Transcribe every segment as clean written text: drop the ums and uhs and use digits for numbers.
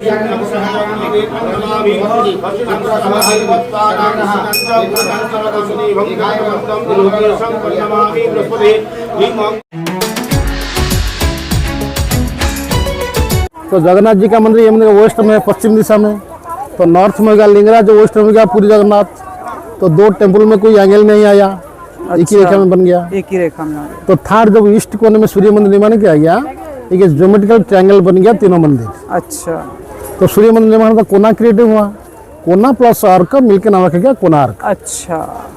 तो जगन्नाथ जी का मंदिर ये मंदिर वेस्ट में, पश्चिम दिशा में। तो नॉर्थ में गया लिंगराज, वेस्ट में गया पूरी जगन्नाथ। तो दो टेम्पल में कोई एंगल नहीं आया, एक ही रेखा में बन गया, एक ही रेखा में। तो थर्ड जब ईस्ट कोने में सूर्य मंदिर निर्माण किया गया, एक ज्योमेट्रिकल ट्रायंगल बन गया तीनों मंदिर। अच्छा, तो सूर्य मंदिर निर्माण का कोना क्रिएटिव हुआ, कोना प्लस आर्क मिलकर नाम रखा गया कोणार्क। अच्छा।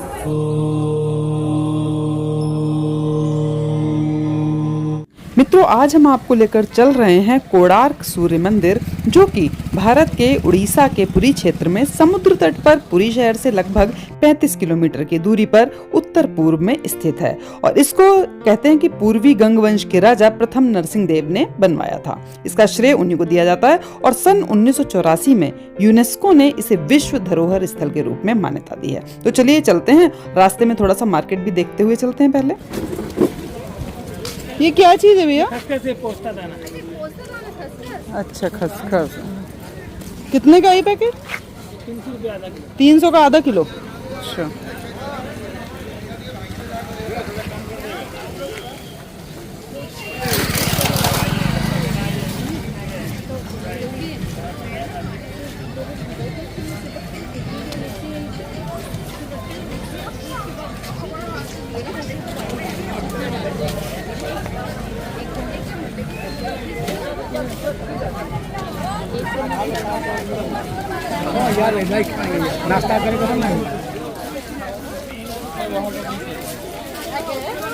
मित्रों, आज हम आपको लेकर चल रहे हैं कोणार्क सूर्य मंदिर, जो कि भारत के उड़ीसा के पुरी क्षेत्र में समुद्र तट पर पुरी शहर से लगभग 35 किलोमीटर की दूरी पर उत्तर पूर्व में स्थित है। और इसको कहते हैं कि पूर्वी गंग वंश के राजा प्रथम नरसिंह देव ने बनवाया था। इसका श्रेय उन्हीं को दिया जाता है और सन 1984 में यूनेस्को ने इसे विश्व धरोहर स्थल के रूप में मान्यता दी है। तो चलिए चलते हैं, रास्ते में थोड़ा सा मार्केट भी देखते हुए चलते हैं। पहले ये क्या चीज है भैया? अच्छा, खसखस। कितने का ये पैकेट? 300 का आधा किलो। अच्छा, नाश्ता करेगा ना।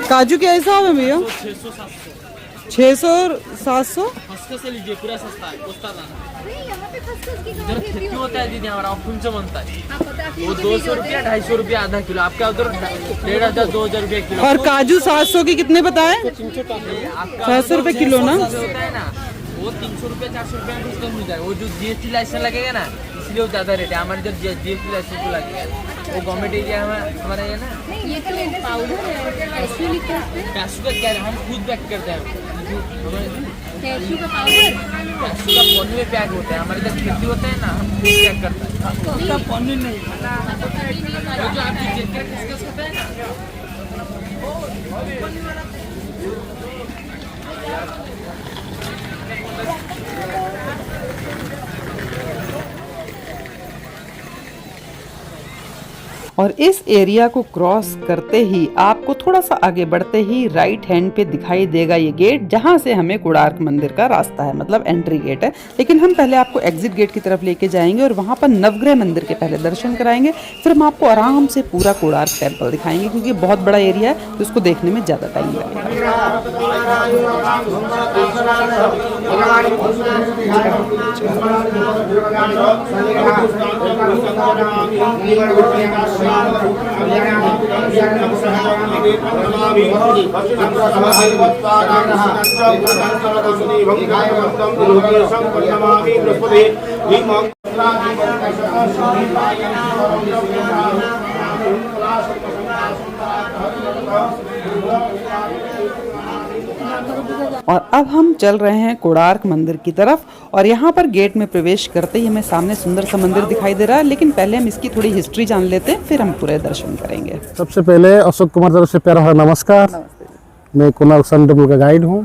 काजू क्या हिसाब है भैया? 600 700। खसखस लीजिए, पूरा सस्ता है। उधर खेती होता है दीदी, हमारा ऑप्शन से बनता है। वो 200 रुपया 250 रुपया आधा किलो, आपका उधर 1500 2000 रुपया किलो। और काजू 700 की कितने बताए? 700 रुपए किलो ना? होता है ना, वो 300 रुपया 400 रुपया में डिस्काउंट मिल जाएगा। वो जो जीएसटी लाइसेंस लगेगा ना, इसलिए वो ज्यादा रेट है। हमारे जब जीएसटी लाइसेंस को लगेगा, वो गवर्नमेंट एरिया हमारा है ना। ये तो पाउडर है, कैश्यू लिखा है। कैशू का क्या है, हम खुद पैक करते हैं। कैश्यू का पाउडर, कैशू का पन्नी में पैक होता है। हमारे जब खेती होता है ना, हम खुद पैक करते हैं। उसका पन्नी नहीं, वो जो आप खसखस करते हैं ना। और इस एरिया को क्रॉस करते ही आपको थोड़ा सा आगे बढ़ते ही राइट हैंड पे दिखाई देगा ये गेट, जहाँ से हमें कोणार्क मंदिर का रास्ता है, मतलब एंट्री गेट है। लेकिन हम पहले आपको एग्जिट गेट की तरफ लेके जाएंगे और वहाँ पर नवग्रह मंदिर के पहले दर्शन कराएंगे। फिर हम आपको आराम से पूरा कोणार्क टेम्पल दिखाएंगे, क्योंकि बहुत बड़ा एरिया है तो इसको देखने में ज़्यादा टाइम लगेगा। और अब हम चल रहे हैं कोणार्क मंदिर की तरफ, और यहाँ पर गेट में प्रवेश करते ही हमें सामने सुंदर सा मंदिर दिखाई दे रहा है। लेकिन पहले हम इसकी थोड़ी हिस्ट्री जान लेते हैं, फिर हम पूरे दर्शन करेंगे। सबसे पहले अशोक कुमार तरफ से प्यारा नमस्कार। मैं कोणार्क सन टेम्पल का गाइड हूँ।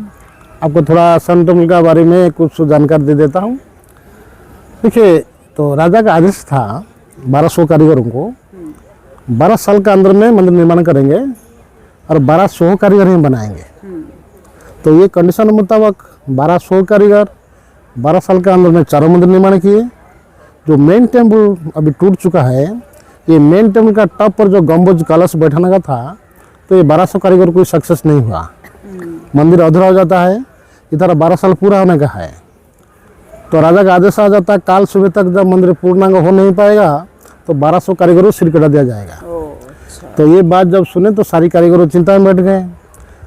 आपको थोड़ा सन टेम्पल के बारे में कुछ जानकारी दे देता हूँ। देखिए, तो राजा का आदेश था 1200 कारीगरों को 12 साल के अंदर में मंदिर निर्माण करेंगे और 1200 कारीगर ही बनाएंगे। तो ये कंडीशन मुताबिक 1200 कारीगर 12 साल के अंदर में 4 मंदिर निर्माण किए। जो मेन टेम्पल अभी टूट चुका है, ये मेन टेम्पल का टॉप पर जो गंबुज कलश बैठाने का था, तो ये 1200 कारीगर कोई सक्सेस नहीं हुआ। मंदिर अधूरा हो जाता है। इधर 12 साल पूरा होने का है, तो राजा का आदेश आ जाता है काल सुबह तक जब मंदिर पूर्णांग हो नहीं पाएगा तो 1200 कारीगरों को सिर कटा दिया जाएगा। तो ये बात जब सुने तो सारी कारीगरों चिंता में बैठ गए।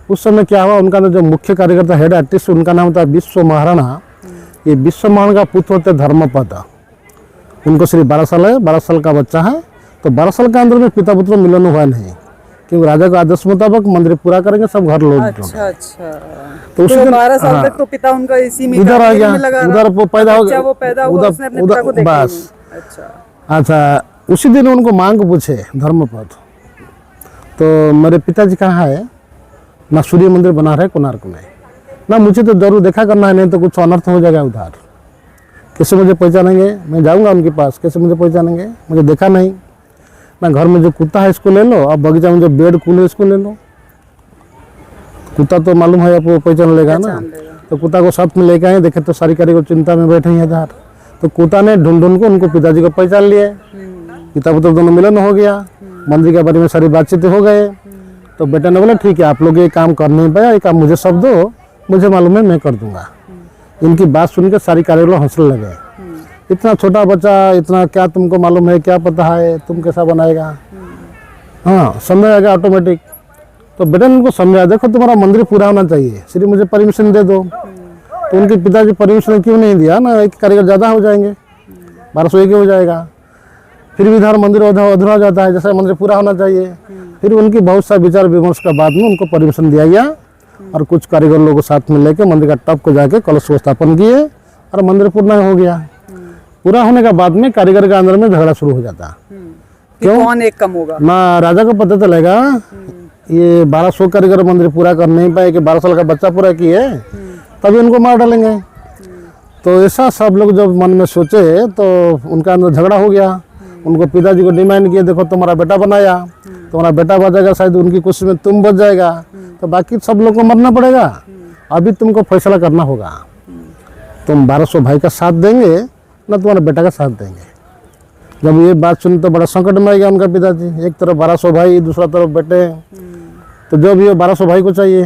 उस समय क्या हुआ, उनका जो मुख्य कारीगर था, हेड आर्टिस्ट, उनका नाम था विश्व महाराणा। ये विश्व महाराणा का पुत्र होते धर्मपद। उनको सिर्फ 12 साल है, 12 साल का बच्चा है। तो 12 साल के अंदर में पिता पुत्र मिलन हुआ नहीं। क्योंकि राजा के आदेश मुताबिक मंदिर पूरा करेंगे, सब घर लौट जाएंगे। अच्छा। तो उसी दिन 12 साल हाँ, तक तो पिता उनका इसी में इधर आ गया, में लगा रहा। उधर वो पैदा हो बच्चा गया, वो पैदा हुआ, उसने अपने पिता को देखा ही बस। नहीं। अच्छा। अच्छा, उसी दिन उनको मांग पूछे धर्मपद, तो मेरे पिताजी कहाँ है, ना सूर्य मंदिर बना रहे कोणार्क में, ना मुझे तो जरूर देखा करना है, नहीं तो कुछ अनर्थ हो जाएगा उधर, कैसे मुझे पहचानेंगे, मैं जाऊंगा उनके पास, कैसे मुझे पहचानेंगे, मुझे देखा नहीं, ना घर में जो कुत्ता है इसको ले लो, अब बगीचा में जो बेड कूल है इसको ले लो, कुत्ता तो मालूम है आपको पहचान लेगा ना, तो कुत्ता को साथ में लेके आए, देखे तो सारी कारीगर चिंता में बैठे हैं इधर, तो कुत्ता ने ढूंढ ढूंढ को उनको पिताजी को पहचान लिया, पिता पुत्र दोनों मिलन हो गया, मंदिर के बारे में सारी बातचीत हो गए, तो बेटा ने बोला ठीक है आप लोग ये काम कर नहीं पाया, ये काम मुझे सब दो, मुझे मालूम है मैं कर दूंगा। इनकी बात सुन के सारी कारीगर हंसने लगे, इतना छोटा बच्चा, इतना क्या तुमको मालूम है, क्या पता है, तुम कैसा बनाएगा, हाँ समझ आएगा ऑटोमेटिक। तो बेटा ने उनको समझाया, देखो तुम्हारा मंदिर पूरा होना चाहिए, सिर्फ मुझे परमिशन दे दो, तो उनके पिताजी परमिशन क्यों नहीं दिया ना, एक कारीगर ज़्यादा हो जाएंगे, 1201 हो जाएगा, फिर भी इधर मंदिर अधूरा जाता है, जैसा मंदिर पूरा होना चाहिए। फिर उनकी बहुत सा विचार विमर्श के बाद में उनको परमिशन दिया गया, और कुछ कारीगर लोगों को साथ में लेके मंदिर का टॉप को जाके कलश को स्थापन किए, और मंदिर पूर्ण हो गया। पूरा होने के बाद में कारीगर के अंदर में झगड़ा शुरू हो जाता, क्यों कौन एक कम होगा ना राजा को पता चलेगा ये 1200 कारीगर मंदिर पूरा कर नहीं पाए कि 12 साल का बच्चा पूरा किए, तभी उनको मार डालेंगे। तो ऐसा सब लोग जब मन में सोचे तो उनका अंदर झगड़ा हो गया, उनको पिताजी को डिमांड किए, देखो तुम्हारा बेटा बनाया, तुम्हारा बेटा बचेगा, शायद उनकी कोशिश में तुम बच जाएगा, तो बाकी सब लोग को मरना पड़ेगा, अभी तुमको फैसला करना होगा, तुम 1200 भाई का साथ देंगे ना तुम्हारे बेटा का साथ देंगे। जब ये बात सुनी तो बड़ा संकट में आ गया उनका पिताजी, एक तरफ 1200 भाई, दूसरा तरफ बेटे, तो जब ये 1200 भाई को चाहिए,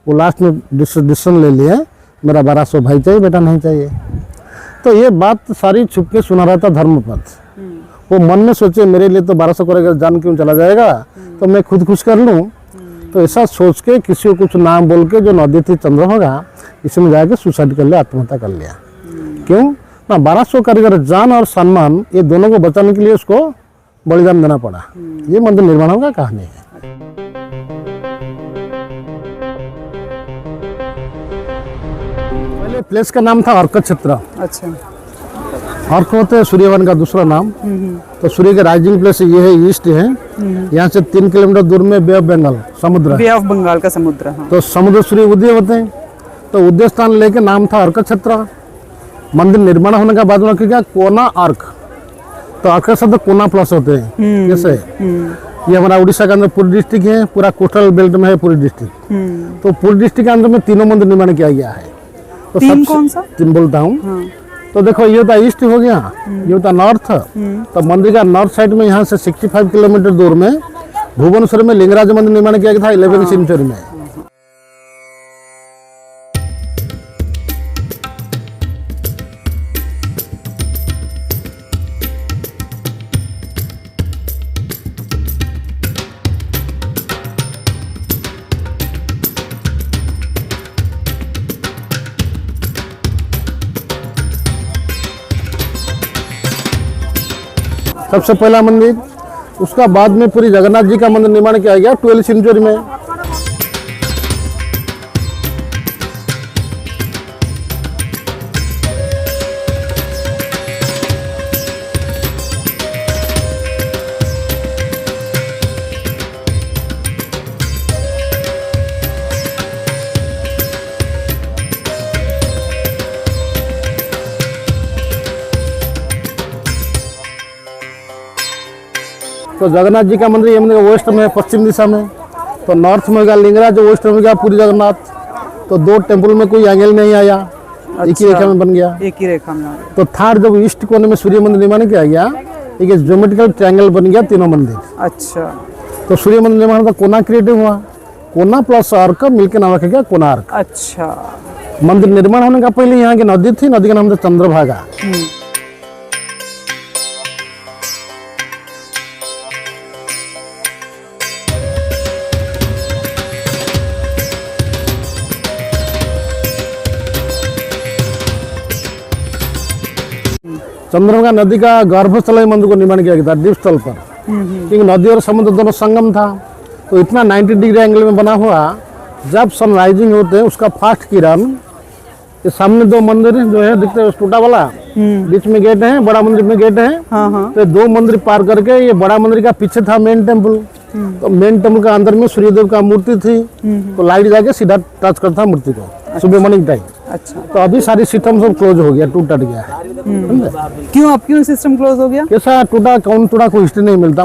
वो लास्ट में डिसीजन ले लिए मेरा 1200 भाई चाहिए, बेटा नहीं चाहिए। तो ये बात सारी छुप के सुना रहा था धर्मपद, वो मन में सोचे मेरे लिए तो 1200 करेगा, जान क्यों चला जाएगा, तो मैं खुद खुश कर लूँ। तो ऐसा सोच के किसी को कुछ नाम बोल के जो नदी थी चंद्रभागा, इसमें जाके सुसाइड कर लिया, आत्महत्या कर लिया। क्यों ना 1200 कारीगर जान और सम्मान ये दोनों को बचाने के लिए उसको बलिदान देना पड़ा। ये मंदिर निर्माण का कहानी है। पहले प्लेस का नाम था अर्क क्षेत्र। अच्छा। अर्क होते हैं सूर्यवन का दूसरा नाम। तो सूर्य के राइजिंग प्लेस ये है, ईस्ट है, यहाँ से 3 किलोमीटर दूर में बे ऑफ बंगाल समुद्र, बे ऑफ बंगाल का समुद्र। हाँ। तो समुद्र सूर्य उदय होते हैं, तो उदय स्थान लेके नाम था अर्क क्षेत्र। मंदिर निर्माण होने के बाद में क्या कोना अर्क, तो अर्क शब्द कोना प्लस होते हैं, जैसे ये हमारा उड़ीसा के अंदर पूरी डिस्ट्रिक्ट है, पूरा कोस्टल बेल्ट में है पूरी डिस्ट्रिक्ट। तो पूरी डिस्ट्रिक्ट के अंदर में तीनों मंदिर निर्माण किया गया है। तो तीन कौन सा? तीन बोलता हूँ। तो देखो ये होता ईस्ट हो गया, ये होता नॉर्थ। तो मंदिर का नॉर्थ साइड में यहाँ से 65 किलोमीटर दूर में भुवनेश्वर में लिंगराज मंदिर निर्माण किया गया था 11वीं सेंचुरी में। सबसे पहला मंदिर, उसका बाद में पूरी जगन्नाथ जी का मंदिर निर्माण किया गया 12वीं सेंचुरी में। तो जगन्नाथ जी का मंदिर ये मंदिर वेस्ट में है, पश्चिम दिशा में। तो नॉर्थ में गया लिंगराज, वेस्ट में गया पूरी जगन्नाथ। तो दो टेम्पल में कोई एंगल नहीं आया, एक ही रेखा में बन गया, एक ही रेखा में। तो थर्ड जब ईस्ट कोने में सूर्य मंदिर निर्माण किया गया, एक ज्योमेट्रिकल ट्रायंगल बन गया तीनों मंदिर। अच्छा। तो सूर्य मंदिर निर्माण का कोना क्रिएटिव हुआ, कोना प्लस अर्क मिलकर नाम रखा गया कोणार्क। अच्छा। मंदिर निर्माण होने का पहले यहाँ की नदी थी, नदी का नाम था चंद्रभागा। चंद्रभागा नदी का गर्भस्थल मंदिर को निर्माण किया गया था, द्वीप स्थल पर, क्योंकि नदी और समुद्र दोनों संगम था। तो इतना 90 डिग्री एंगल में बना हुआ, जब सनराइजिंग होते हैं उसका फास्ट किरण, ये सामने दो मंदिर जो है दिखते हैं टूटा वाला, बीच में गेट है, बड़ा मंदिर में गेट है। हाँ। तो दो मंदिर पार करके ये बड़ा मंदिर का पीछे था मेन टेम्पल। तो मेन टेम्पल का अंदर में सूर्यदेव का मूर्ति थी, तो लाइट जाके सीधा टच करता मूर्ति को सुबह मॉर्निंग टाइम। अच्छा, तो अभी सारी सिस्टम सब क्लोज हो गया, टूट गया है। समझे? क्यों सिस्टम क्लोज हो गया? कैसा टूटा, कौन टूटा, कोई हिस्ट्री नहीं मिलता।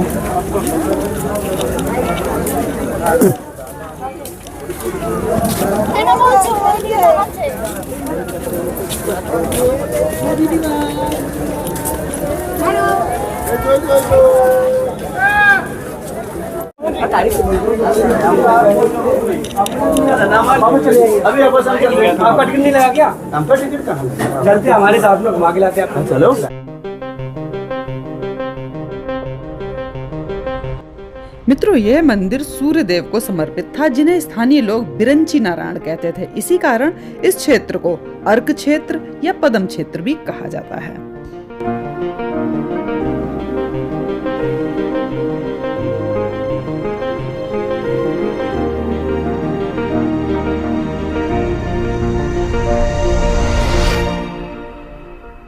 अभी आपका टिकट नहीं लगा क्या? हमका टिकट कहाँ? चलते हमारे साथ में घुमा के लाते आपको। चलो। मित्रों, यह मंदिर सूर्यदेव को समर्पित था, जिन्हें स्थानीय लोग बिरंची नारायण कहते थे। इसी कारण इस क्षेत्र को अर्क क्षेत्र या पदम क्षेत्र भी कहा जाता है।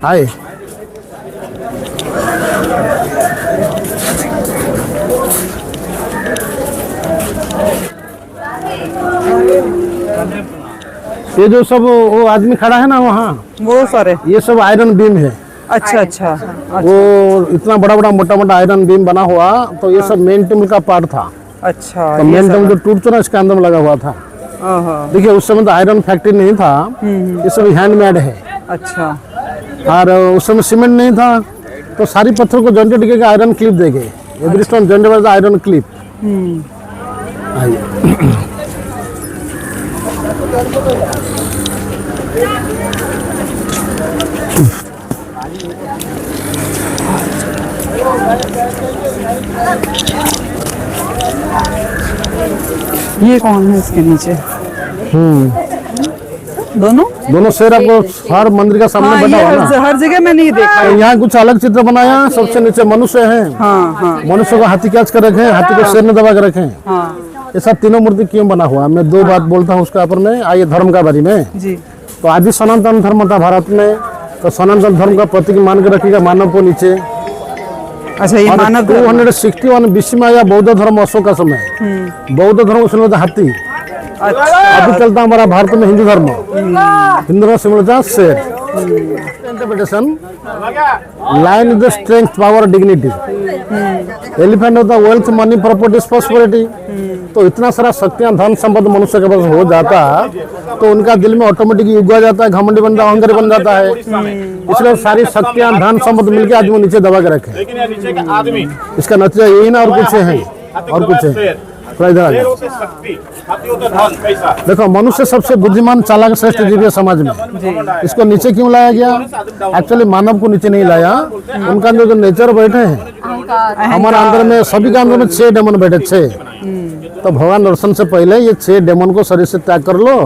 हाय, ये जो सब वो आदमी खड़ा है ना वहाँ, वो सारे, ये सब आयरन बीम है। अच्छा। वो इतना बड़ा बड़ा मोटा मोटा आयरन बीम बना हुआ, तो ये सब मेन टेम्पल का पार्ट था। अच्छा, तो मेन टेम्पल जो टूट चुका इसके अंदर में लगा हुआ था। देखिए उस समय तो आयरन फैक्ट्री नहीं था, ये सब हैंडमेड है। अच्छा, और उस समय सीमेंट नहीं था, तो सारी पत्थर को जॉइंटेड करके आयरन क्लिप दे गए। Every stone jointed by the iron clip. ये कौन है इसके नीचे? दोनों शेर आपको हर मंदिर का सामने हाँ, बैठा ये हुआ ना। हर जगह में नहीं देखा। तो यहाँ कुछ अलग चित्र बनाया, सबसे नीचे मनुष्य है। हाँ। मनुष्य को हाथी कैच कर रखे हैं, हाथी को शेर ने दबा कर रखे हैं। हाँ ये सब तीनों मूर्ति क्यों बना हुआ? मैं दो बात बोलता हूँ उसका ऊपर में। आइए धर्म का बारे में। जी। तो आदि सनातन धर्म था भारत में, तो सनातन धर्म का प्रतीक मान के रखेगा मानव को नीचे। अच्छा, ये मानव 261 बीसी में आया बौद्ध धर्म अशोक का समय। बौद्ध धर्म को मिलता हाथी। अभी चलता हमारा भारत में हिंदू धर्म, हिंदू धर्म से मिलता शेर। Interpretation, lion is the strength, power, dignity. Elephant होता वेल्थ, मनी, प्रॉपर्टी, प्रॉस्पेरिटी। तो इतना सारा शक्तियां, धन संपत्ति मनुष्य के पास हो जाता, तो उनका दिल में ऑटोमेटिक युग आ जाता है, घमंडी बन जाता, अहंकारी बन जाता है। इसलिए सारी शक्तियां, धन संपत्ति मिलकर आदमी नीचे दबा के रखे। इसका नतीजा यही ना, और कुछ है, और कुछ है। इधर आ जाओ। देखो, मनुष्य सबसे बुद्धिमान, चालाक, श्रेष्ठ जीव है समाज में। इसको नीचे क्यों लाया गया? एक्चुअली मानव को नीचे नहीं लाया, उनका जो नेचर बैठे हैं हमारे अंदर में, सभी के अंदर में 6 डेमन बैठे, 6। तो भगवान दर्शन से पहले ये 6 डेमन को शरीर से त्याग कर लो,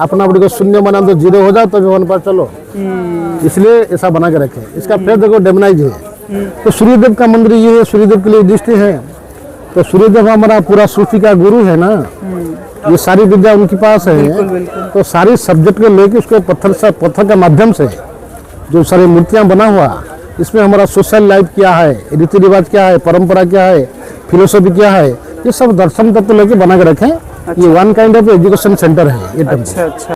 अपना बड़ी को शून्य बना दो, 0 हो जाओ, तभी भगवान पास चलो। इसलिए ऐसा बना के रखे। इसका फिर देखो डेमनाइज है। तो सूर्यदेव का मंदिर ये है, सूर्यदेव के लिए उद्दिष्ट है। तो सूर्यदेव हमारा पूरा सृष्टि का गुरु है ना, ये सारी विद्या उनके पास है। तो सारी सब्जेक्ट को लेके उसके पत्थर के माध्यम से जो सारी मूर्तियां बना हुआ, इसमें हमारा सोशल लाइफ क्या है, रीति रिवाज क्या है, परंपरा क्या है, फिलोसफी क्या है, ये सब दर्शन तत्व लेके बना के रखें। ये one kind of education centre है ये टेम्पल। अच्छा।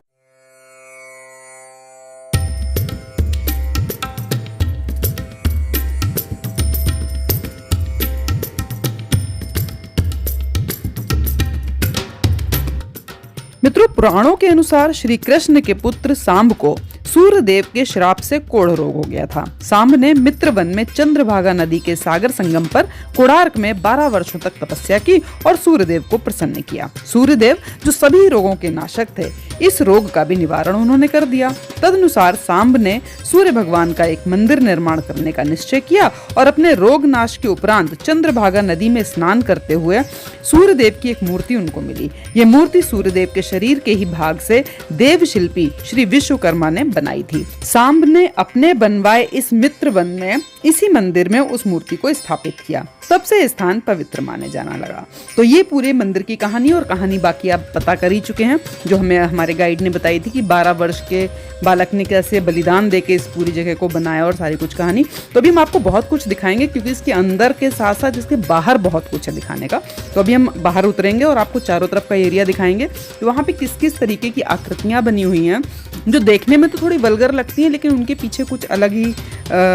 मित्रों, पुराणों के अनुसार श्री कृष्ण के पुत्र सांब को सूर्यदेव के श्राप से कोढ़ रोग हो गया था। सांब ने मित्रवन में चंद्रभागा नदी के सागर संगम पर कोणार्क में 12 वर्षों तक तपस्या की और सूर्यदेव को प्रसन्न किया। सूर्यदेव जो सभी रोगों के नाशक थे, इस रोग का भी निवारण उन्होंने कर दिया। तदनुसार सांब ने सूर्य भगवान का एक मंदिर निर्माण करने का निश्चय किया और अपने रोग नाश के उपरांत चंद्रभागा नदी में स्नान करते हुए सूर्यदेव की एक मूर्ति उनको मिली। ये मूर्ति सूर्यदेव के शरीर के ही भाग से देव शिल्पी श्री विश्वकर्मा ने बनाई थी। सांब ने अपने बनवाए इस मित्र वन में इसी मंदिर में उस मूर्ति को स्थापित किया। तब से ये स्थान पवित्र माने जाना लगा। तो ये पूरे मंदिर की कहानी, और कहानी बाकी आप पता कर ही चुके हैं, जो हमें हमारे गाइड ने बताई थी कि 12 वर्ष के बालक ने कैसे बलिदान देके इस पूरी जगह को बनाया, और सारी कुछ कहानी। तो अभी हम आपको बहुत कुछ दिखाएंगे, क्योंकि इसके अंदर के साथ साथ इसके बाहर बहुत कुछ है दिखाने का। तो अभी हम बाहर उतरेंगे और आपको चारों तरफ का एरिया दिखाएंगे कि वहाँ पे किस किस तरीके की आकृतियाँ बनी हुई हैं, जो देखने में तो थोड़ी वल्गर लगती हैं, लेकिन उनके पीछे कुछ अलग ही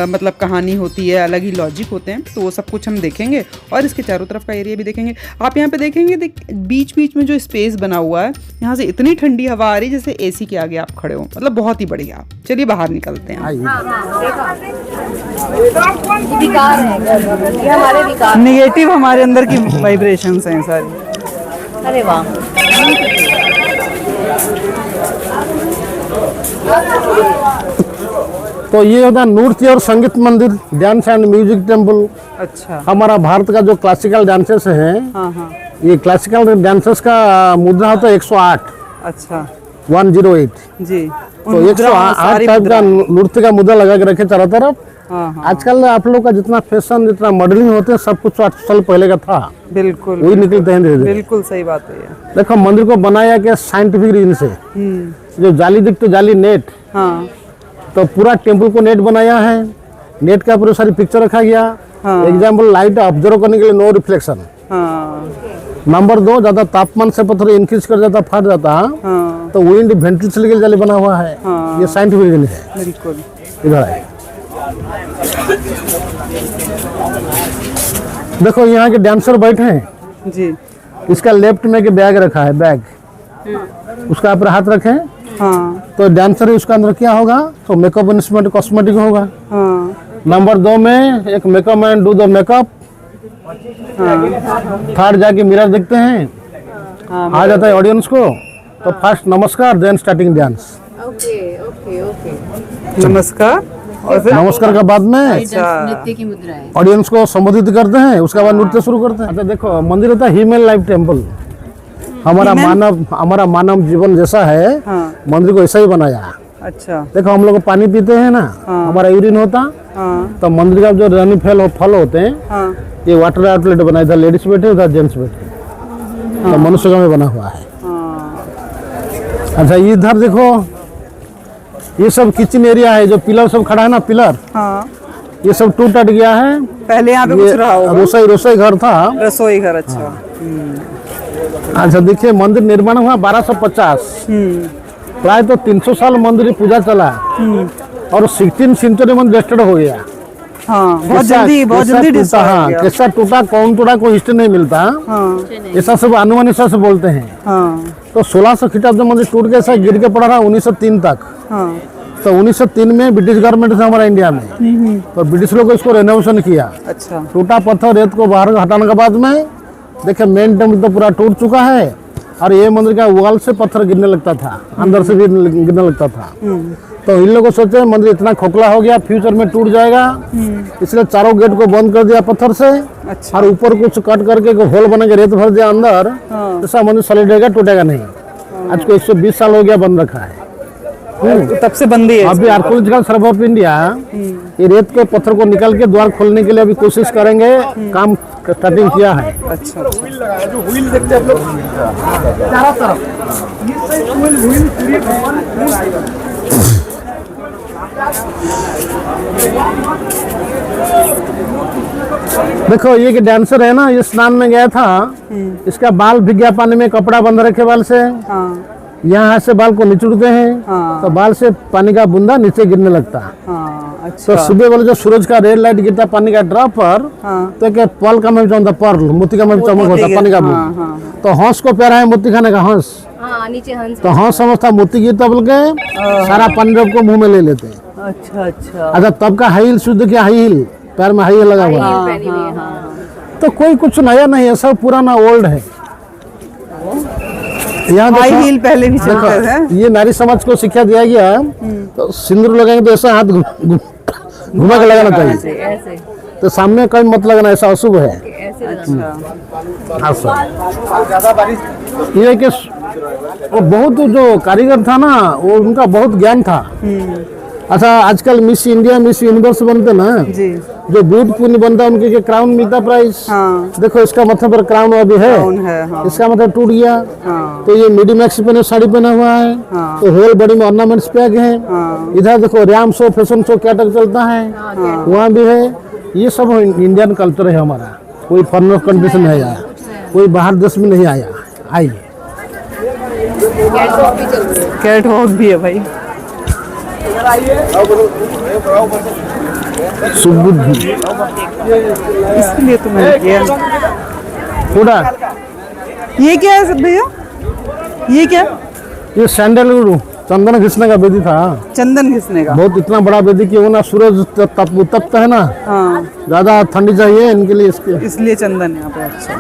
मतलब कहानी होती है, अलग ही लॉजिक होते हैं। तो वो सब कुछ हम देखेंगे, और इसके चारों तरफ का एरिया भी देखेंगे। आप यहाँ पे देखेंगे बीच बीच में जो स्पेस बना हुआ है, यहाँ से इतनी ठंडी हवा आ रही है जैसे एसी के आगे आप खड़े हो, मतलब बहुत ही बढ़िया। चलिए बाहर निकलते हैं। विकार है, ये हमारे विकार। नेगेटिव हमारे अंदर की वाइब्रेशंस हैं सारी। अरे वाह, तो ये होता है नृत्य और संगीत मंदिर, डांस एंड म्यूजिक टेम्पल। अच्छा। हमारा भारत का जो क्लासिकल डांसेस है, हाँ हाँ। ये क्लासिकल डांसेस का मुद्रा होता है 108। अच्छा 108। जी। तो 108 टाइप का नृत्य का मुद्रा लगा के रखे चारों तरफ। हाँ हाँ आजकल आप लोग का जितना फैशन, जितना मॉडलिंग होते हैं, सब कुछ 8 साल पहले का था, बिल्कुल वही निकलते हैं धीरे धीरे। बिल्कुल सही बात है ये। देखो मंदिर को बनाया क्या साइंटिफिक रीजन से, जो जाली दिखते जाली नेट, हाँ तो पूरा टेम्पल को नेट बनाया है, नेट का पूरा सारी पिक्चर रखा गया। हाँ। एग्जाम्पल लाइट ऑब्जर्व करने के लिए नो रिफ्लेक्शन। हाँ नंबर 2, ज्यादा तापमान से पत्थर इंक्रीज कर जाता, फट जाता, हाँ तो विंड वेंटिलेशन के लिए जाली बना हुआ है। हाँ। ये साइंटिफिक रीजन है। बिल्कुल। इधर है, देखो यहाँ के डांसर बैठे हैं जी। इसका लेफ्ट में के बैग रखा है, बैग उसका ऊपर हाथ रखें, हाँ तो डांसर उसका अंदर क्या होगा, तो मेकअप इंस्ट्रूमेंट कॉस्मेटिक होगा। हाँ नंबर 2 में एक makeup man do the makeup. Third जाके मिरर देखते हैं, आ जाता है ऑडियंस को, तो फर्स्ट नमस्कार, then starting dance. Okay okay okay. नमस्कार, और फिर नमस्कार के बाद में नृत्य की मुद्रा है। ऑडियंस को संबोधित करते हैं, उसके बाद नृत्य शुरू करते हैं। अच्छा देखो मंदिर होता है ह्यूमन लाइफ टेम्पल, हमारा मानव जीवन जैसा है। हाँ। मंदिर को ऐसा ही बनाया। अच्छा। देखो हम लोग पानी पीते हैं ना, हमारा यूरिन होता, तो मंदिर का जो रानी फल होते हैं, हाँ ये वाटर आउटलेट बनाया था, लेडीज बैठे उधर जेंट्स बैठे, तो मनुष्य में बना हुआ है। अच्छा इधर देखो, ये सब किचन एरिया है, जो पिलर सब खड़ा है ना, पिलर, हाँ। ये सब टूट गया है। पहले यहाँ पे कुछ रहा होगा, रसोई घर था, रसोई घर। अच्छा। अच्छा देखिए मंदिर निर्माण हुआ 1250, प्राय तो 300 साल मंदिर पूजा चला, और 16 सेंचुरी में डिस्ट्रॉय हो गया। हाँ बहुत जल्दी डिस्ट्रॉय हो गया। कैसा टूटा, कौन टूटा, कोई हिस्ट्री नहीं मिलता। हाँ ऐसा सब अनुमान से बोलते हैं। हाँ तो 1600 खिताब मंदिर टूट के ऐसा गिर के पड़ा रहा 1903 तक। हाँ। तो 1903 में ब्रिटिश गवर्नमेंट था हमारा इंडिया में, तो ब्रिटिश लोग इसको रेनोवेशन किया। अच्छा। टूटा पत्थर रेत को बाहर हटाने के बाद में देखिए मेन टेम्पल तो पूरा टूट चुका है, और ये मंदिर का वॉल से पत्थर गिरने लगता था, अंदर से भी गिरने लगता था। तो इन लोगों को सोचे मंदिर इतना खोखला हो गया, फ्यूचर में टूट जाएगा, इसलिए चारों गेट को बंद कर दिया पत्थर से। अच्छा। और ऊपर कुछ कट करके होल बना के रेत भर दिया अंदर, ऐसा मंदिर सॉलिड रहेगा, टूटेगा नहीं। आज को 120 साल हो गया बंद रखा है। तब से बंदी है। अभी आर्कोलॉजिकल सर्वे ऑफ इंडिया ये रेत के पत्थर को निकाल के द्वार खोलने के लिए अभी कोशिश करेंगे, काम स्टार्टिंग किया है। अच्छा। जो व्हील देखते हैं आप लोग चारों तरफ, देखो ये कि डांसर है ना, ये स्नान में गया था, इसका बाल भीग गया पानी में, कपड़ा बंद रखे बाल से, यहाँ से बाल को निचोड़ते हैं, तो बाल से पानी का बूंदा नीचे गिरने लगता। अच्छा। तो सुबह वाले जो सूरज का रेड लाइट गिरता पानी का ड्रॉप पर, तो एक पर्ल का में चमकता, पर्ल मोती का में चमक होता पानी का बूंद। तो हंस को प्यारा है मोती खाने का, हंस, नीचे हंस, तो हंस समझता मोती गिरता बोल के सारा पानी ड्रॉप को मुंह में ले लेते हैं। अच्छा अच्छा। अच्छा तब का हाई हिल शुद्ध क्या, हाई हिल, पैर में हाई हिल लगा हुआ है, तो कोई कुछ नया नहीं है, सब पुराना ओल्ड है। यहाँ हाई हील पहले भी चलते थे। ये नारी समाज को शिक्षा दिया गया, तो सिंदूर लगाएंगे तो ऐसा हाथ घुमा के लगाना चाहिए, ऐसे तो सामने कहीं मत लगाना, ऐसा अशुभ है। अच्छा। ये कि वो बहुत जो कारीगर था ना, वो उनका बहुत ज्ञान था, अच्छा, आजकल मिस इंडिया मिस यूनिवर्स बनते ना, जी। जो ब्यूटी क्वीन बनता है उनके क्राउन मिलता प्राइस। हाँ। देखो इसका मतलब पर क्राउन अभी है, क्राउन है, हाँ। इसका मतलब टूट गया। हाँ। तो ये मीडियम एक्स पे साड़ी पहना हुआ है, हाँ। तो होल बॉडी में ऑर्नामेंट्स पैक है। हाँ। इधर देखो रैम शो फैशन शो क्या तक चलता है, वहाँ भी है। ये सब इंडियन कल्चर है हमारा, कोई फॉरेनर कंट्री से नहीं आया, कोई बाहर देश में नहीं आया। आइए, कैटवॉक भी चल रही है। कैट वॉक भी है भाई। सुबुद्धि इसलिए तो मैंने किया। पूरा ये क्या है भैया, ये क्या? ये सैंडलवुड चंदन घिसने का बेदी था। चंदन घिसने का। बहुत इतना बड़ा बेदी कि वो ना सूरज तपता है ना, हाँ, ज्यादा ठंडी चाहिए इनके लिए, इसके इसलिए चंदन यहाँ पे। अच्छा,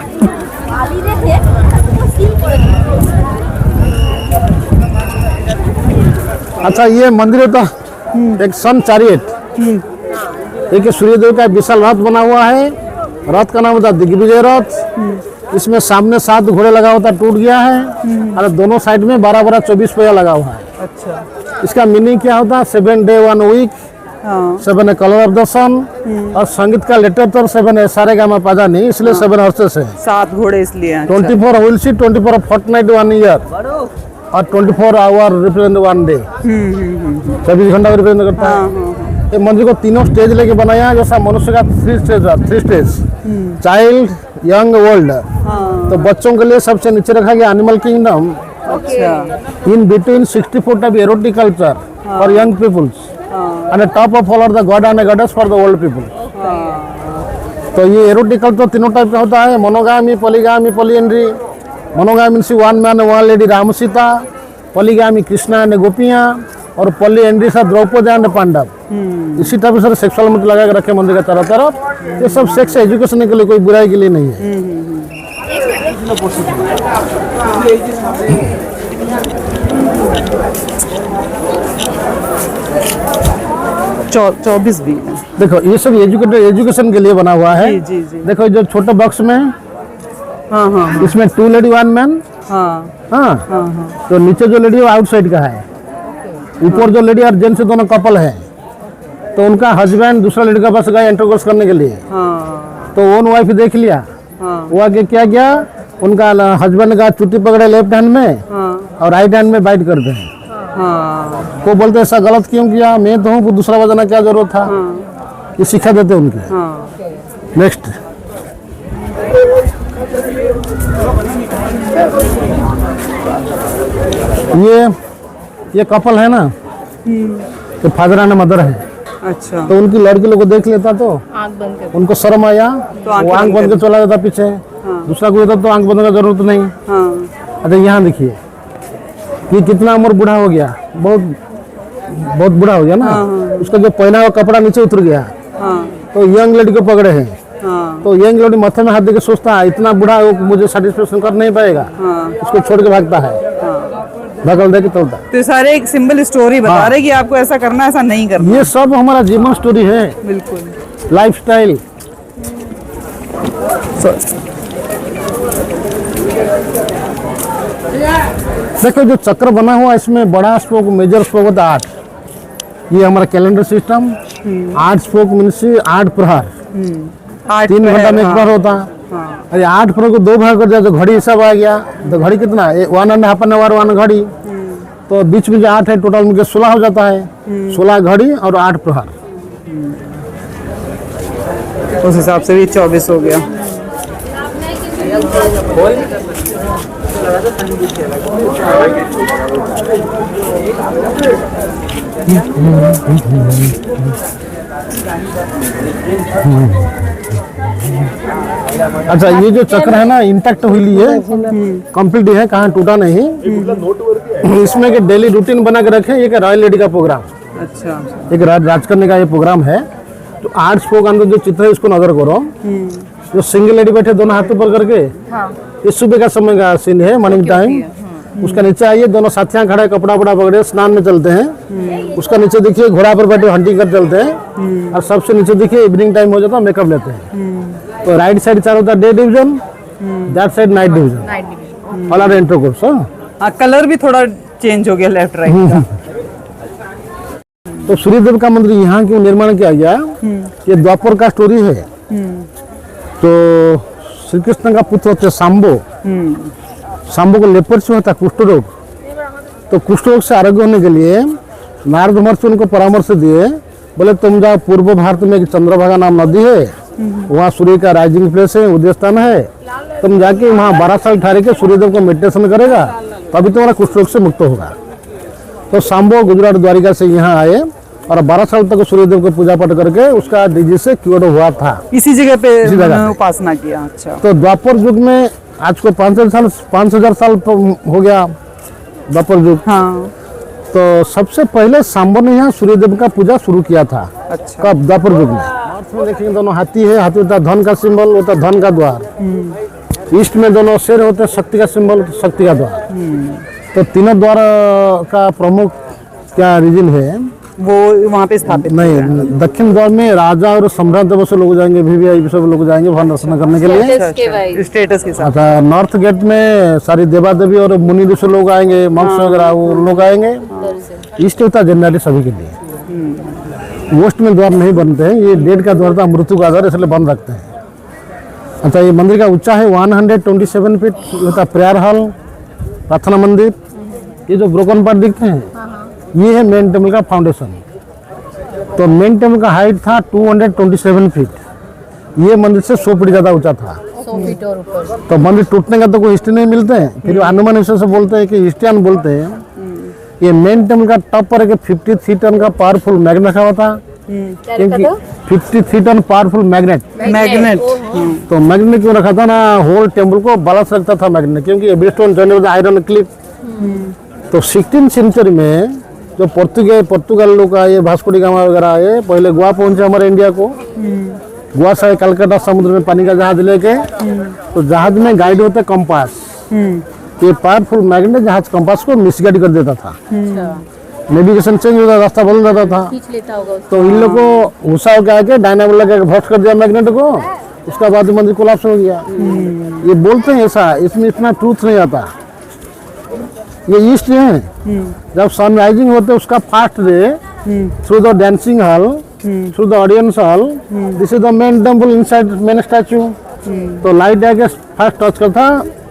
अच्छा ये मंदिर होता एक सन चैरियट, एक सूर्यदेव का विशाल रथ बना हुआ है। रथ का नाम होता दिग्विजय रथ। इसमें सामने 7 घोड़े लगा होता, टूट गया है, और दोनों साइड में 12-12 24 पहिया लगा हुआ है। अच्छा। इसका मीनिंग क्या होता है? 7 डे 1 वीक, हाँ। 7 कलर ऑफ द सन, और संगीत का लिटरेचर 7 है, सारे गामा पाजा नहीं, इसलिए 7 हॉर्सेस है। 7 घोड़े इसलिए हैं। 24 व्हील सी, 24 फोर्टनाइट 1 ईयर, और 24 आवर रिप्रेजेंट 1 डे, 24 घंटा रिप्रेजेंट करता है। ये मंदिर को 3 स्टेज लेके बनाया, जैसा मनुष्य का 3 स्टेज, चाइल्ड, यंग, ओल्ड। तो बच्चों के लिए सबसे नीचे रखा गया एनिमल किंगडम। अच्छा। In between 64 type erotic culture for young peoples, and top of all are the god and goddess for the old people. तो ये एरोटिक कल्चर 3 टाइप का होता है, monogamy, polygamy, polyandry. Monogamy means 1 man 1 lady Ram Sita, polygamy Krishna and गोपियाँ, और polyandry से Draupadi and Pandav. इसी type से सेक्सुअल मोटिव लगा के रखे मंदिर के चारों तरफ। ये सब सेक्स एजुकेशन के लिए, कोई बुराई के लिए नहीं है। 24 भी है। देखो ये सब एजुकेशन के लिए बना हुआ है। जी, जी, जी। देखो जो छोटे बॉक्स में, हाँ, हाँ, इसमें 2 लेडी 1 मैन। हाँ, हाँ, हाँ। तो नीचे जो लेडी है वो आउटसाइड का है, ऊपर जो लेडी और जेंट्स दोनों कपल है, तो उनका हस्बैंड दूसरा लेडी का पास गया इंटरकोर्स करने के लिए। हाँ, तो ओन वाइफ देख लिया, हाँ, वो आगे क्या किया, उनका हस्बैंड का चुट्टी पकड़े लेफ्ट हैंड में, हाँ, और राइट हैंड में बाइट करते हैं। हाँ, वो बोलते ऐसा गलत क्यों किया, मैं तो हूँ, दूसरा बजाना क्या जरूरत था। ये सिखा देते उनके। हाँ। नेक्स्ट, ये कपल है ना, तो फादर एंड मदर है। अच्छा। तो उनकी लड़की लोग को देख लेता तो आँख बंद कर। उनको शर्म आया, तो वो आंख बंद के चला जाता पीछे। दूसरा कोई होता तो आंख बंद का जरूरत नहीं। हाँ, अच्छा यहाँ देखिए, ये कितना उम्र बूढ़ा हो गया, बहुत बहुत बूढ़ा हो गया ना। उसका जो पहना हुआ कपड़ा नीचे उतर गया, हाँ, तो यंग लेडी को पकड़े हैं। हाँ, तो यंग लेडी माथे में हाथ देके सोचता है इतना बूढ़ा है, वो मुझे सेटिस्फेक्शन कर नहीं पाएगा, हाँ, उसको छोड़ के भागता है, भगल दे के चलता है। तो ये सारे एक सिंपल स्टोरी बता रहे कि आपको ऐसा करना है, ऐसा नहीं करना। ये सब हमारा जीवन स्टोरी है, बिल्कुल। लाइफस्टाइल। देखो जो चक्र बना हुआ इसमें बड़ा स्पोक, मेजर स्पोक होता है 8। ये हमारा कैलेंडर सिस्टम, 8 स्पोक मीन्स 8 प्रहर, 3 घंटा में एक प्रहर होता है। अरे 8 प्रहर को 2 भाग कर दिया तो घड़ी सब आ गया। तो घड़ी कितना, 1.5 आवर 1 घड़ी, तो बीच में जो 8 है टोटल मिलकर 16 हो जाता है। 16 घड़ी और 8 प्रहर। उस हिसाब से भी 24 हो गया। अच्छा ये जो चक्र है ना इंटैक्ट हुई है, कंप्लीट है, कहाँ टूटा नहीं। इसमें के डेली रूटीन बना के रखे, ये रॉयल लेडी का प्रोग्राम। अच्छा। एक राज करने का ये प्रोग्राम है। तो 8 स्पोक अंदर जो चित्र है इसको नजर करो। जो सिंगल लेडी बैठे दोनों हाथों पर करके, ये सुबह का समय का सीन है, मॉर्निंग टाइम। उसका नीचे आइए, दोनों साथियां खड़े कपड़ा वपड़ा पकड़े स्नान में चलते हैं। उसका नीचे देखिए घोड़ा पर बैठे हंटिंग कर चलते हैं। और सबसे नीचे देखिए इवनिंग टाइम हो जाता है, मेकअप लेते हैं। तो राइट साइड चार होता है day division, that side night division, all are intercourse. हाँ, कलर भी थोड़ा चेंज हो गया लेफ्ट राइट का। तो सूर्यदेव का मंदिर यहाँ क्यों निर्माण किया गया, ये द्वापर का स्टोरी है। तो श्री कृष्ण का पुत्र होते सांबो, सांबो को लेपर्सी होता कुष्ठ रोग, तो कुष्ठ रोग से आरोग्य होने के लिए नारद महर्षि उनको परामर्श दिए, बोले तुम जाओ पूर्व भारत में एक चंद्रभागा नाम नदी है, वहाँ सूर्य का राइजिंग प्लेस है, उदय स्थान है, तुम जाके वहाँ 12 साल ठहरे के सूर्यदेव को मेडिटेशन करेगा, तभी तुम्हारा कुष्ठ रोग से मुक्त होगा। तो सांबो गुजरात द्वारिका से यहाँ आए और 12 साल तक सूर्यदेव को पूजा पाठ करके उसका डिजीज से क्योर हुआ था। इसी जगह पे इसी जगह पे। उपासना किया। अच्छा। तो द्वापर युग में आज को 5,000 साल हो गया द्वापर युग। हाँ। तो सबसे पहले सांबो ने यहाँ सूर्यदेव का पूजा शुरू किया था। अच्छा। कब? द्वापर युग में। नॉर्थ में देखेंगे दोनों हाथी है, हाथी होता है धन का सिंबल, होता है धन का द्वार। ईस्ट में दोनों शेर होते हैं, शक्ति का सिंबल, शक्ति का द्वार। तो तीनों द्वार का प्रमुख क्या रीजन है, वो वहाँ पे स्थापित नहीं, दक्षिण द्वार में राजा और सम्राट जब लोग जाएंगे, वीवीआईपी सब लोग जाएंगे भगवान दर्शन करने के लिए। स्टेटस के साथ। अच्छा, नॉर्थ गेट में सारी देवा देवी और मुनि ऋषि लोग आएंगे, मंक्स वगैरह वो लोग आएंगे। ईस्ट होता जनरली सभी के लिए। वेस्ट में द्वार नहीं बनते हैं, ये डेड का द्वार था, मृत्यु का द्वार, इसलिए बंद रखते हैं। अच्छा, ये मंदिर का ऊंचा है 127 फीट, होता प्रेयर हॉल, प्रार्थना मंदिर। ये जो ब्रोकन पार्ट दिखते हैं, ये है मेन टेम्पल का फाउंडेशन। तो मेन टेम्पल का हाइट था 227 फीट। ये मंदिर से 100 फीट ज्यादा ऊंचा था। 100 फीट और ऊपर। तो मंदिर टूटने का तो कोई हिस्ट्री नहीं मिलते हैं, फिर अनुमान हिस्से से बोलते हैं कि हिस्ट्रियन बोलते हैं। ये मेन टेम्पल का टॉप पर 53 टन का पावरफुल मैग्नेट रखा हुआ था, क्योंकि 53 टन पावरफुल मैग्नेट। तो मैग्नेट क्यों रखा था ना, होल टेम्पल को बैलेंस रखता था मैग्नेट, क्योंकि every stone joined with iron clip. तो 16th सेंचुरी में जो पुर्तगाल लोग आए, वास्को डी गामा वगैरह आए, पहले गोवा पहुंचे हमारे इंडिया को। गोवा से कलकत्ता समुद्र में पानी का जहाज लेके, तो जहाज में गाइड होते कंपास। ये पावरफुल मैग्नेट जहाज कंपास को मिसगाइड कर देता था, नेविगेशन चेंज होता, रास्ता बदल जाता था। खींच लेता होगा उसको। तो इन लोग को गुस्सा होकर आके डायनामो लगा के भस्ट कर दिया मैग्नेट को, उसका बाद मंदिर कोलैप्स हो गया। ये बोलते हैं ऐसा, इसमें इतना ट्रूथ नहीं आता। ये ईस्ट है, जब सनराइजिंग होते उसका फास्ट रे through the dancing hall, through the audience hall, this is the main temple inside main statue. तो लाइट आके फर्स्ट टच करता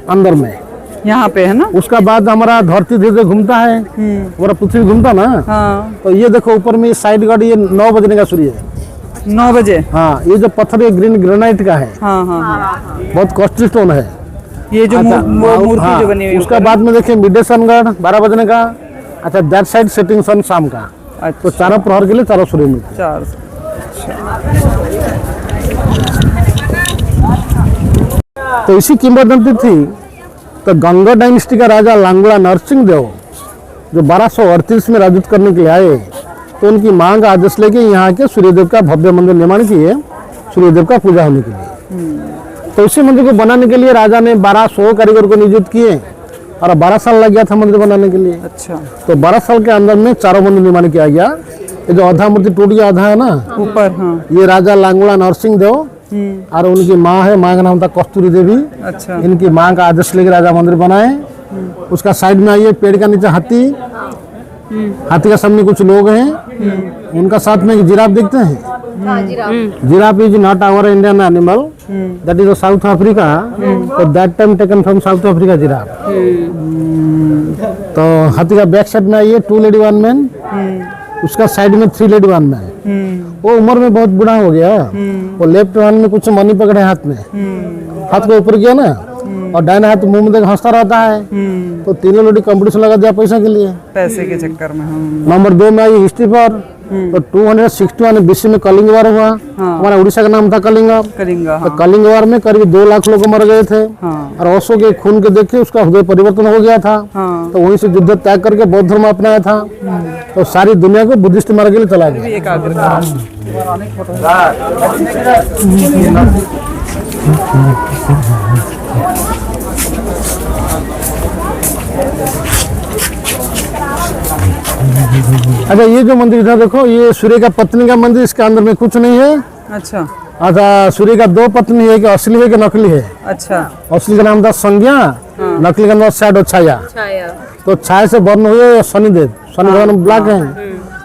अंदर में, यहाँ पे है ना। उसका बाद हमारा धरती धीरे धीरे घूमता है, हमारा पृथ्वी घूमता ना। हाँ। तो ये देखो ऊपर में साइड गार्ड, ये 9 बजने का सूर्य है। 9 बजे। हाँ, ये जो पत्थर है ग्रीन ग्रेनाइट का है। हाँ हाँ। बहुत कॉस्टली स्टोन है। ये जो अच्छा, मूर्ति हाँ, जो बनी हुई है। उसका बाद में देखिए मिड डे सनगढ़ 12 बजने का। अच्छा, दैट साइड सेटिंग सन शाम का। तो चारों प्रहर के लिए चारों सूर्य मिलते हैं। 4। तो इसी किंवदंती थी। तो गंगा डायनेस्टी का राजा लांगुड़ा नरसिंह देव जो 1238 में राजत्व करने के लिए आए, तो उनकी मांग आदेश लेके यहाँ के सूर्यदेव का भव्य मंदिर निर्माण किए, सूर्यदेव का पूजा होने के लिए। तो इसी मंदिर को बनाने के लिए राजा ने 1200 कारीगर को नियुक्त किए और 12 साल लग गया था मंदिर बनाने के लिए। अच्छा। तो 12 साल के अंदर में चारों मंदिर निर्माण किया गया। ये जो आधा मूर्ति टूट गया, आधा है ना ऊपर। हाँ। ये राजा लांगुड़ा नरसिंह देव और उनकी माँ है, माँ का नाम था कस्तूरी देवी। अच्छा। इनकी माँ का आदेश लेकर राजा मंदिर बनाए। उसका साइड में आइए, पेड़ का नीचे हाथी, हाथी का सामने कुछ लोग हैं, उनका साथ में एक जिराफ देखते हैं। Giraffe is not our Indian animal, that is South Africa. तो that time taken from South Africa giraffe. तो हाथी का बैक साइड में आइए 2 लेडी 1 मैन, उसका साइड में 3 लेडी 1 मैन। वो उम्र में बहुत बूढ़ा हो गया। वो लेफ्ट हैंड में कुछ मनी पकड़े हाथ में, हाथ को ऊपर किया ना, और दाहिना हाथ मुंह में देख हंसता रहता है। तो तीनों लोग कंपटीशन लगा दिया पैसा के लिए, पैसे के चक्कर में। नंबर 2 में आई हिस्ट्री पर। तो 261 BC में कलिंग वार हुआ। हमारा उड़ीसा का नाम था कलिंगा। कलिंगा। तो कलिंग वार में करीब 2 लाख लोग मर गए थे। और अशोक के खून के देखे उसका हृदय परिवर्तन हो गया था। तो वहीं से युद्ध त्याग करके बौद्ध धर्म अपनाया था। तो सारी दुनिया को बुद्धिस्ट मार्ग के लिए चला गया। अच्छा, ये जो मंदिर था देखो, ये सूर्य का पत्नी का मंदिर, इसके अंदर में कुछ नहीं है। अच्छा। अच्छा, सूर्य का 2 पत्नी है, कि असली है कि नकली है। अच्छा। असली का नाम था संज्ञा, नकली का नाम शैडो छाया। तो छाया से बर्न हुए शनिदेव, शनि भगवान ब्लैक है।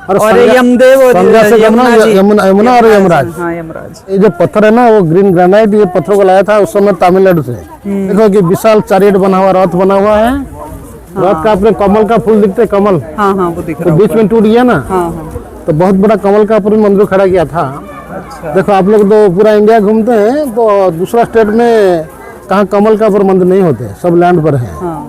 और ये यमदेव और संध्या से यमुना जी। यमुना और यमराज। हाँ, यमराज। ये जो पत्थर है ना वो ग्रीन ग्रेनाइट, ये पत्थर को लाया था उस समय तमिलनाडु से। देखो कि विशाल चैरियट बना हुआ, रथ बना हुआ है। रथ का अपने कमल का फूल दिखते, कमल हाँ हाँ, वो दिख तो रहा है बीच में टूट गया ना, हाँ हाँ। तो बहुत बड़ा कमल का पूरी मंदिर खड़ा किया था। अच्छा। देखो आप लोग तो पूरा इंडिया घूमते हैं तो दूसरा स्टेट में कहाँ कमल का ऊपर मंदिर नहीं होते, सब लैंड पर है। हाँ,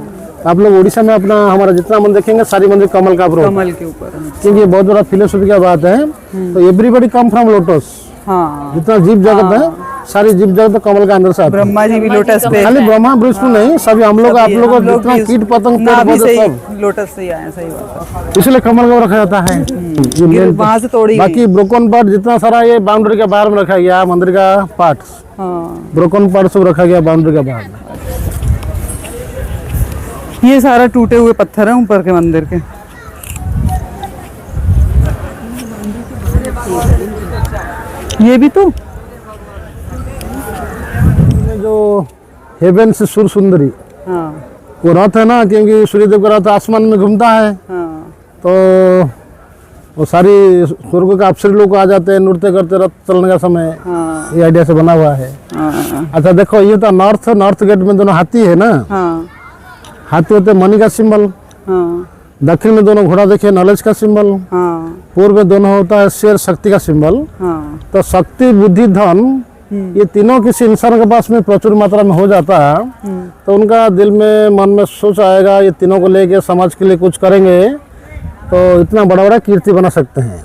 आप लोग उड़ीसा में अपना हमारा जितना मंदिर देखेंगे सारी मंदिर कमल का ऊपर होता है। कमल के ऊपर। क्योंकि ये बहुत बड़ा फिलोसफी का बात है। तो एवरीबॉडी कम फ्रॉम लोटस, हाँ, जितना जीव जगत है सारी जीव जगत तो कमल का अंदर से आता है। ब्रह्मा जी भी लोटस पे, खाली ब्रह्मा विष्णु नहीं, सभी हम लोग आप लोग जितना कीट पतंग पेड़ पौधे सब लोटस से ही आए, सही बात है। इसलिए कमल का रखा जाता है। ये main- वहां से तोड़ी बाकी ब्रोकन पार्ट जितना सारा ये बाउंड्री के बाहर में रखा गया, मंदिर का पार्ट हाँ, ब्रोकन पार्ट सब रखा गया बाउंड्री के बाहर में। ये सारा टूटे हुए पत्थर है ऊपर के मंदिर के। ये भी तो ये जो हेवन से सुर सुंदरी हाँ वो रथ है ना, क्योंकि सूर्यदेव का रथ आसमान में घूमता है हाँ तो वो सारी स्वर्ग का अप्सरी लोग आ जाते हैं नृत्य करते रथ चलने का समय। हाँ ये आइडिया से बना हुआ है। हाँ अच्छा देखो ये तो नॉर्थ गेट में दोनों हाथी है ना, हाँ हाथी होते मनी का सिंबल, हाँ दक्षिण में दोनों घोड़ा देखिए नॉलेज का सिंबल, हाँ पूर्व में दोनों होता है शेर शक्ति का सिंबल। हाँ तो शक्ति बुद्धि धन ये तीनों किसी इंसान के पास में प्रचुर मात्रा में हो जाता है तो उनका दिल में मन में सोच आएगा ये तीनों को लेके समाज के लिए कुछ करेंगे तो इतना बड़ा बड़ा कीर्ति बना सकते हैं।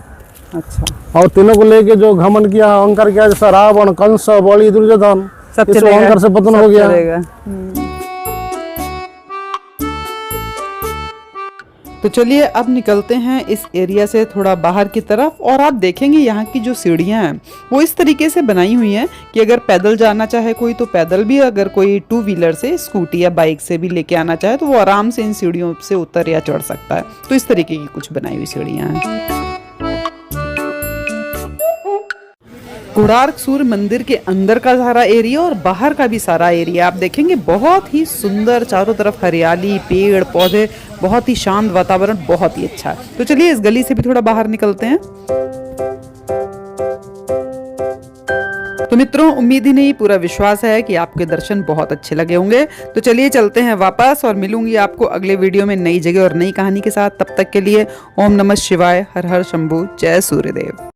अच्छा, और तीनों को लेके जो घमंड किया अहंकार किया जैसा रावण कंस बलि दुर्योधन सब इस चलेगा, अहंकार से पतन सब हो गया। चलेगा। तो चलिए अब निकलते हैं इस एरिया से थोड़ा बाहर की तरफ और आप देखेंगे यहाँ की जो सीढ़ियाँ हैं वो इस तरीके से बनाई हुई हैं कि अगर पैदल जाना चाहे कोई तो पैदल भी, अगर कोई टू व्हीलर से स्कूटी या बाइक से भी लेके आना चाहे तो वो आराम से इन सीढ़ियों से उतर या चढ़ सकता है। तो इस तरीके की कुछ बनाई हुई सीढ़ियाँ हैं। कोणार्क सूर्य मंदिर के अंदर का सारा एरिया और बाहर का भी सारा एरिया आप देखेंगे बहुत ही सुंदर, चारों तरफ हरियाली, पेड़ पौधे, बहुत ही शांत वातावरण, बहुत ही अच्छा। तो चलिए इस गली से भी थोड़ा बाहर निकलते हैं। तो मित्रों उम्मीद ही नहीं पूरा विश्वास है कि आपके दर्शन बहुत अच्छे लगे होंगे। तो चलिए चलते हैं वापस और मिलूंगी आपको अगले वीडियो में नई जगह और नई कहानी के साथ। तब तक के लिए ओम नमः शिवाय, हर हर शंभू, जय सूर्यदेव।